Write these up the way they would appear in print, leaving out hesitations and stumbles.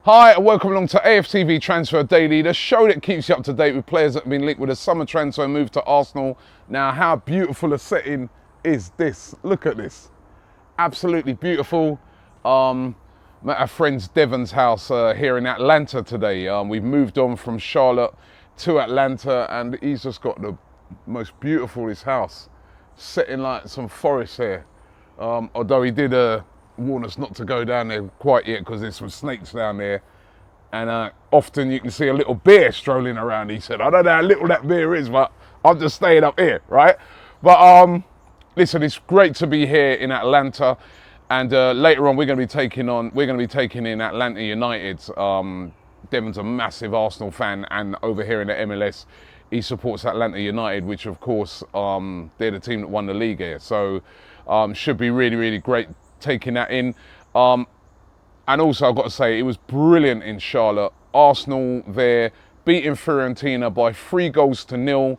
Hi and welcome along to AFTV Transfer Daily, the show that keeps you up to date with players that have been linked with a summer transfer move to Arsenal. Now, how beautiful a setting is this? Look at this. Absolutely beautiful. At our friend's Devon's house here in Atlanta today. We've moved on from Charlotte to Atlanta and he's just got the most beautiful house. Set in like some forest here. Although he did warn us not to go down there quite yet because there's some snakes down there. And often you can see a little bear strolling around. He said, I don't know how little that bear is, but I'm just staying up here, right? But listen, it's great to be here in Atlanta. And later on, we're going to be taking in Atlanta United. Devon's a massive Arsenal fan, and over here in the MLS, he supports Atlanta United, which of course, they're the team that won the league here. So should be really, really great taking that in. And also, I've got to say, it was brilliant in Charlotte. Arsenal there, beating Fiorentina by 3-0.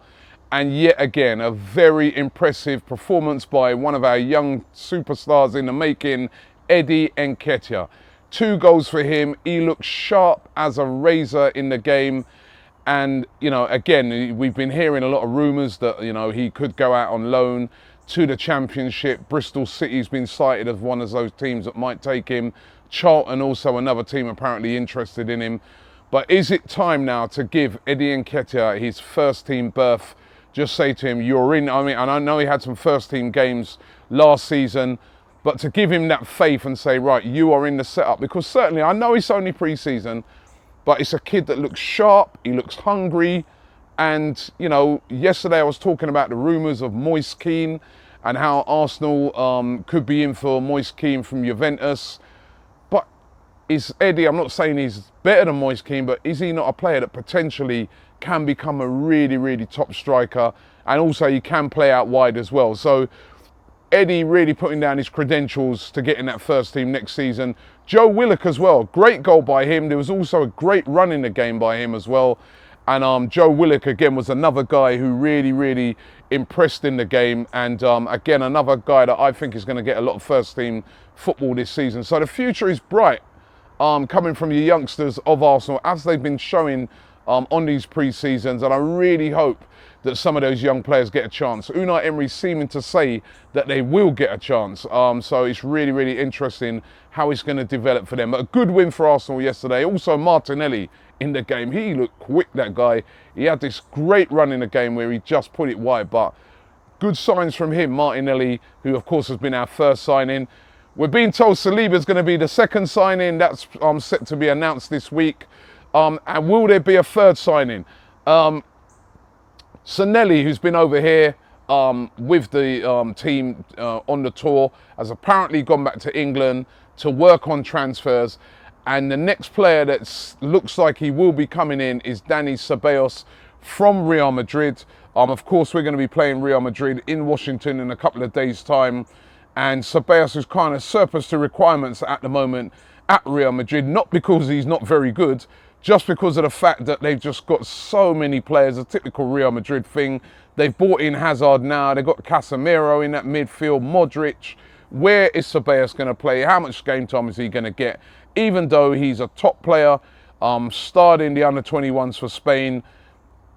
And yet again, a very impressive performance by one of our young superstars in the making, Eddie Nketiah. 2 goals for him. He looked sharp as a razor in the game. And, you know, again, we've been hearing a lot of rumours that, you know, he could go out on loan to the Championship. Bristol City's been cited as one of those teams that might take him. Charlton also another team apparently interested in him. But is it time now to give Eddie Nketiah his first team berth? Just say to him, you're in. I mean, and I know he had some first team games last season, but to give him that faith and say, right, you are in the setup. Because certainly, I know it's only pre-season, but it's a kid that looks sharp, he looks hungry. And, you know, yesterday I was talking about the rumours of Moise Kean and how Arsenal could be in for Moise Kean from Juventus. But is Eddie, I'm not saying he's better than Moise Kean, but is he not a player that potentially can become a really, really top striker? And also he can play out wide as well. So Eddie really putting down his credentials to get in that first team next season. Joe Willock as well, great goal by him. There was also a great run in the game by him as well. And Joe Willock, again, was another guy who really, really impressed in the game. And again, another guy that I think is going to get a lot of first-team football this season. So the future is bright coming from the youngsters of Arsenal, as they've been showing on these pre-seasons. And I really hope that some of those young players get a chance. Unai Emery seeming to say that they will get a chance. So it's really, really interesting how it's going to develop for them. But a good win for Arsenal yesterday. Also, Martinelli in the game. He looked quick, that guy. He had this great run in the game where he just put it wide. But good signs from him, Martinelli, who of course has been our first signing. We're being told Saliba's going to be the second signing. That's set to be announced this week. And will there be a third signing? Sanelli, who's been over here with the team on the tour, has apparently gone back to England to work on transfers. And the next player that looks like he will be coming in is Dani Ceballos from Real Madrid. Of course, we're going to be playing Real Madrid in Washington in a couple of days' time. And Ceballos is kind of surplus to requirements at the moment at Real Madrid, not because he's not very good, just because of the fact that they've just got so many players, a typical Real Madrid thing. They've bought in Hazard now, they've got Casemiro in that midfield, Modric. Where is Ceballos going to play? How much game time is he going to get? Even though he's a top player, starting the under-21s for Spain,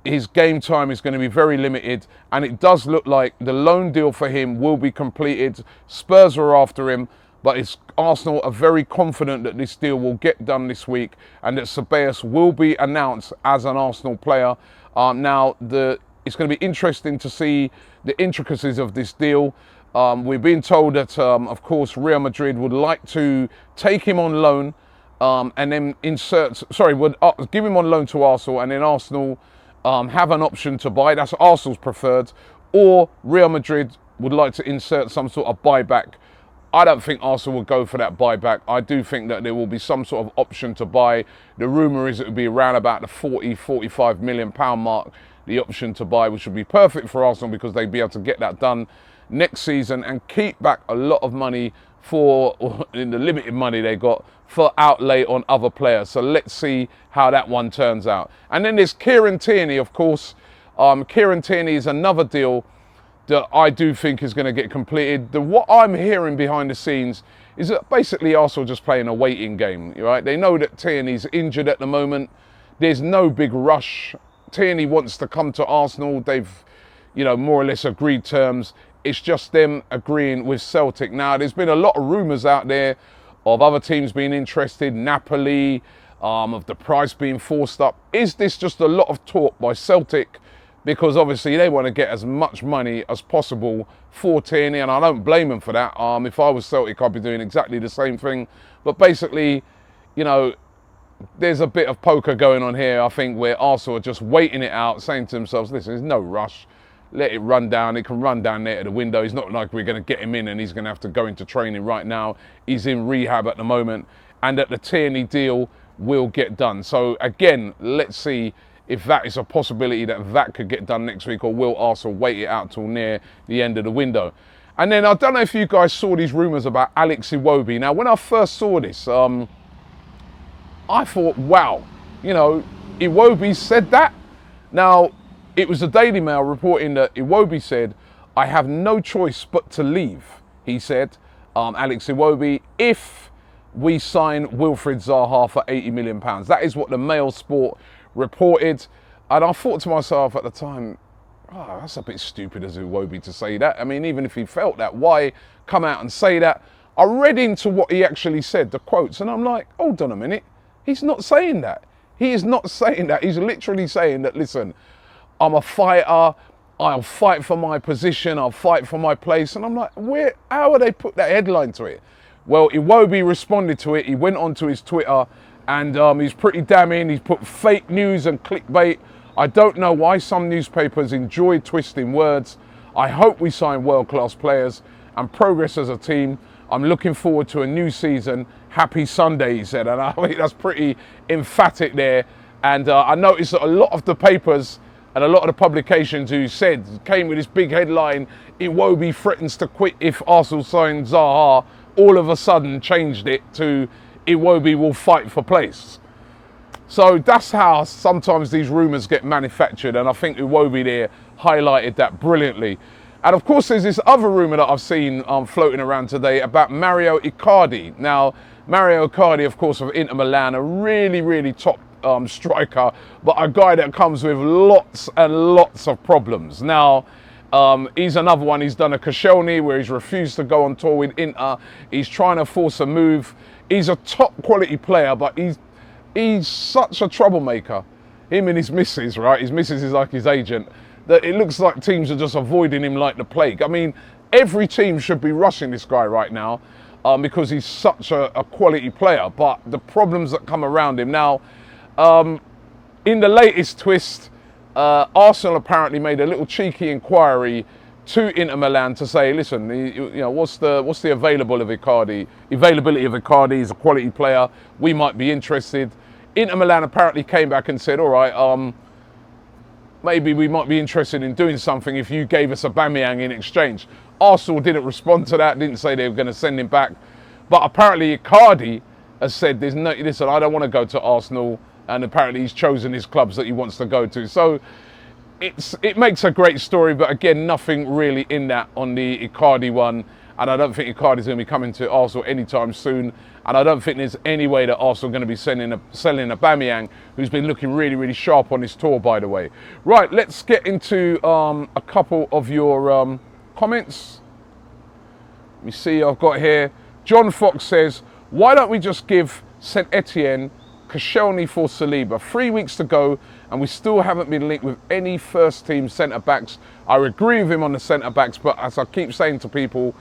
his game time is going to be very limited. And it does look like the loan deal for him will be completed. Spurs are after him. But Arsenal are very confident that this deal will get done this week and that Ceballos will be announced as an Arsenal player. Now, it's going to be interesting to see the intricacies of this deal. We've been told that, of course, Real Madrid would like to take him on loan and then would give him on loan to Arsenal, and then Arsenal have an option to buy. That's Arsenal's preferred. Or Real Madrid would like to insert some sort of buyback. I don't think Arsenal will go for that buyback. I do think that there will be some sort of option to buy. The rumour is it would be around about the £40-45 million mark, the option to buy, which would be perfect for Arsenal because they'd be able to get that done next season and keep back a lot of money in the limited money they got for outlay on other players. So let's see how that one turns out. And then there's Kieran Tierney, of course. Kieran Tierney is another deal that I do think is going to get completed. What I'm hearing behind the scenes is that basically Arsenal just playing a waiting game, right? They know that Tierney's injured at the moment. There's no big rush. Tierney wants to come to Arsenal. They've, more or less agreed terms. It's just them agreeing with Celtic. Now, there's been a lot of rumours out there of other teams being interested, Napoli, of the price being forced up. Is this just a lot of talk by Celtic? Because obviously they want to get as much money as possible for Tierney, and I don't blame them for that. If I was Celtic, I'd be doing exactly the same thing. But basically, there's a bit of poker going on here, I think, where Arsenal are just waiting it out, saying to themselves, listen, there's no rush. Let it run down. It can run down there to the window. It's not like we're going to get him in and he's going to have to go into training right now. He's in rehab at the moment, and that the Tierney deal will get done. So again, let's see if that is a possibility that could get done next week, or will Arsenal wait it out till near the end of the window. And then I don't know if you guys saw these rumours about Alex Iwobi. Now, when I first saw this, I thought, wow, Iwobi said that. Now, it was the Daily Mail reporting that Iwobi said, I have no choice but to leave, he said, Alex Iwobi, if we sign Wilfried Zaha for £80 million. That is what the Mail Sport reported. And I thought to myself at the time, that's a bit stupid as Iwobi to say that. I mean, even if he felt that, why come out and say that? I read into what he actually said, the quotes, and I'm like, hold on a minute. He's not saying that. He is not saying that. He's literally saying that, listen, I'm a fighter. I'll fight for my position. I'll fight for my place. And I'm like, how would they put that headline to it? Well, Iwobi responded to it. He went onto his Twitter and he's pretty damning. He's put fake news and clickbait. I don't know why some newspapers enjoy twisting words. I hope we sign world-class players and progress as a team. I'm looking forward to a new season. Happy Sunday, he said. And I think that's pretty emphatic there. And I noticed that a lot of the papers and a lot of the publications came with this big headline, Iwobi threatens to quit if Arsenal sign Zaha, all of a sudden changed it to Iwobi will fight for place. So that's how sometimes these rumours get manufactured, and I think Iwobi there highlighted that brilliantly. And of course there's this other rumour that I've seen floating around today about Mario Icardi. Now, Mario Icardi, of course, of Inter Milan, a really, really top striker, but a guy that comes with lots and lots of problems. Now, he's another one. He's done a Koscielny where he's refused to go on tour with Inter. He's trying to force a move. He's a top quality player, but he's such a troublemaker. Him and his missus, right? His missus is like his agent. That it looks like teams are just avoiding him like the plague. I mean, every team should be rushing this guy right now because he's such a quality player. But the problems that come around him now. In the latest twist, Arsenal apparently made a little cheeky inquiry to Inter Milan to say, listen, what's the availability of Icardi? He's a quality player. We might be interested. Inter Milan apparently came back and said, all right, maybe we might be interested in doing something if you gave us Aubameyang in exchange. Arsenal didn't respond to that, didn't say they were going to send him back. But apparently Icardi has said, listen, I don't want to go to Arsenal. And apparently he's chosen his clubs that he wants to go to. So it makes a great story, but again, nothing really in that on the Icardi one. And I don't think Icardi's going to be coming to Arsenal anytime soon. And I don't think there's any way that Arsenal are going to be selling Aubameyang, who's been looking really, really sharp on his tour, by the way. Right, let's get into a couple of your comments. Let me see, I've got here. John Fox says, why don't we just give St Etienne Koscielny for Saliba? 3 weeks to go and we still haven't been linked with any first team centre-backs. I agree with him on the centre-backs, but as I keep saying to people,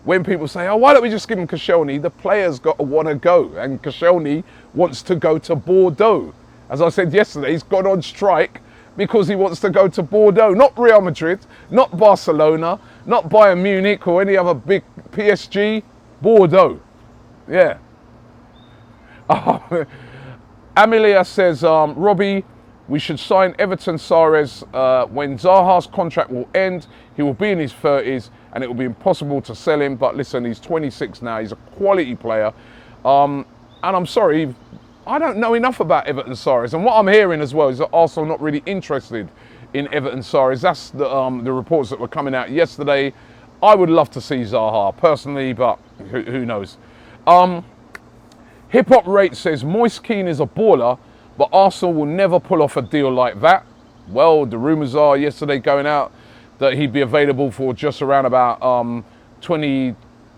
when people say, oh, why don't we just give him Koscielny? The player's got to want to go, and Koscielny wants to go to Bordeaux. As I said yesterday, he's gone on strike because he wants to go to Bordeaux, not Real Madrid, not Barcelona, not Bayern Munich or any other big PSG, Bordeaux. Yeah. Amelia says, Robbie, we should sign Everton Sarres when Zaha's contract will end. He will be in his 30s and it will be impossible to sell him. But listen, he's 26 now. He's a quality player. And I'm sorry, I don't know enough about Everton Sarres. And what I'm hearing as well is that Arsenal are not really interested in Everton Sarries. That's the reports that were coming out yesterday. I would love to see Zaha personally, but who knows. Hip Hop Rate says Moise Kean is a baller, but Arsenal will never pull off a deal like that. Well, the rumours are yesterday going out that he'd be available for just around about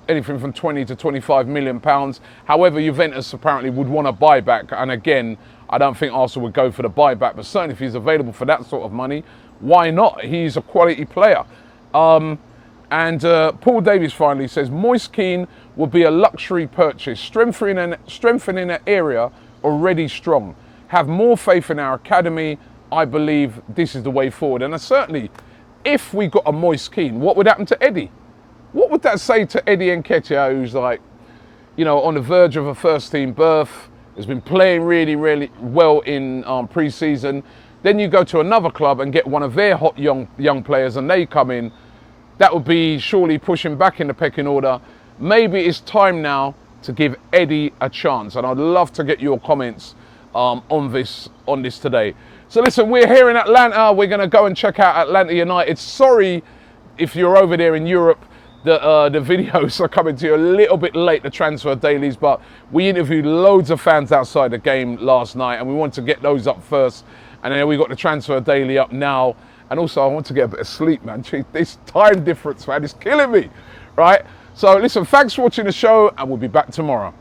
anything from 20 to 25 million pounds. However, Juventus apparently would want a buyback, and again, I don't think Arsenal would go for the buyback, but certainly if he's available for that sort of money, why not? He's a quality player. And Paul Davies finally says, Moise Kean will be a luxury purchase, strengthening an area already strong. Have more faith in our academy. I believe this is the way forward. And certainly, if we got a Moise Kean, what would happen to Eddie? What would that say to Eddie Nketiah, who's like, you know, on the verge of a first team berth, has been playing really, really well in pre-season. Then you go to another club and get one of their hot young players and they come in. That would be surely pushing back in the pecking order. Maybe it's time now to give Eddie a chance. And I'd love to get your comments on this today. So listen, we're here in Atlanta. We're going to go and check out Atlanta United. Sorry if you're over there in Europe. The videos are coming to you a little bit late, the transfer dailies, but we interviewed loads of fans outside the game last night and we want to get those up first. And then we got the transfer daily up now. And also, I want to get a bit of sleep, man. This time difference, man, is killing me, right? So listen, thanks for watching the show, and we'll be back tomorrow.